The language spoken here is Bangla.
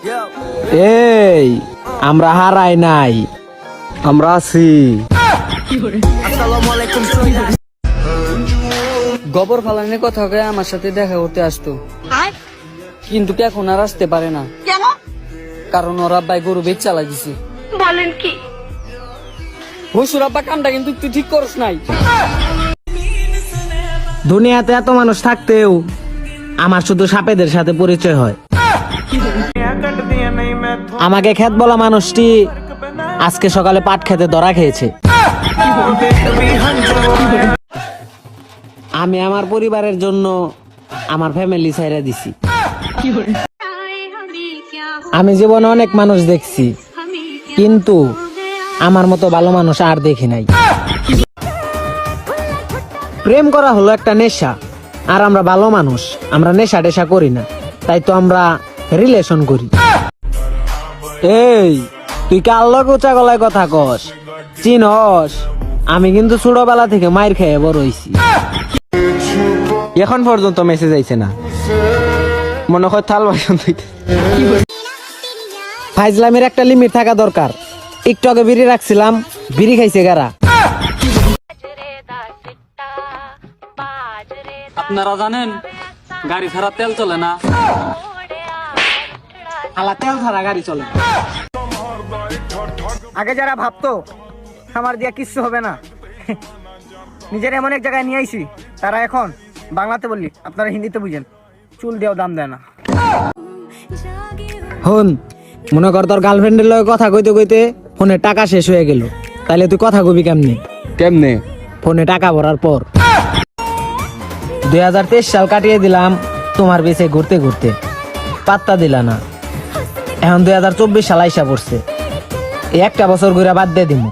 এই আমরা হারাই নাই, আমরা আছি। গোবর ফালানোর কথা কয়ে আমার সাথে দেখা করতে আসতো, কিন্তু এখন আর আসতে পারে না। কেন? কারণ ওর আব্বাই গরু বেচ চালা দিছে। বলেন কি? হসুর আব্বা কামটা কিন্তু তুই ঠিক করস নাই। দুনিয়াতে এত মানুষ থাকতেও আমার শুধু সাপেদের সাথে পরিচয় হয়। আমাকে খেত বলা মানুষটি আজকে সকালে পাট খেতে ধরা খেয়েছে। আমি আমার পরিবারের জন্য আমার ফ্যামিলি ছাইরা দিছি। আমি জীবনে অনেক মানুষ দেখছি, কিন্তু আমার মতো ভালো মানুষ আর দেখি নাই। প্রেম করা হলো একটা নেশা, আর আমরা ভালো মানুষ, আমরা নেশা টেশা করি না, তাই তো আমরা রিলেশন করি। এই তুই কার লগে উঁচা গলায় কথা কস? চিনস? আমি কিন্তু ছোটবেলা থেকে মাইর খেয়ে বড় হইছি। এখন পর্যন্ত মেসেজ আইছে না, মনে হয় থাল বাসন ধুইতে। ফাইজলামের একটা লিমিট থাকা দরকার। একটু আগে বিড়ি রাখছিলাম, বিড়ি খাইছে গারা। আপনারা জানেন গাড়ি ছাড়া তেল চলে না। আলা তেল ছাড়া গাড়ি চলে। আগে যারা ভাবতো আমার দিয়া কিচ্ছু হবে না, নিজের এমন এক জায়গায় নিয়ে আইছি, তারা এখন বাংলাতে বললি, আপনারা হিন্দিতে বুঝেন, চুল দিয়েও দাম দেয় না। হন, মনে কর তোর গার্লফ্রেন্ডের লগে কথা কইতে কইতে ফোনে টাকা শেষ হয়ে গেল, তাইলে তুই কথা কবি কেমনে? কেমনে? ফোনে টাকা ভরার পর। 2023 সাল কাটিয়ে দিলাম তোমার বেঁচে ঘুরতে ঘুরতে, পাত্তা দিলা না। এখন 2024 সাল আইসা পড়ছে, এই একটা বছর ঘুরে বাদ দিয়ে দিমু।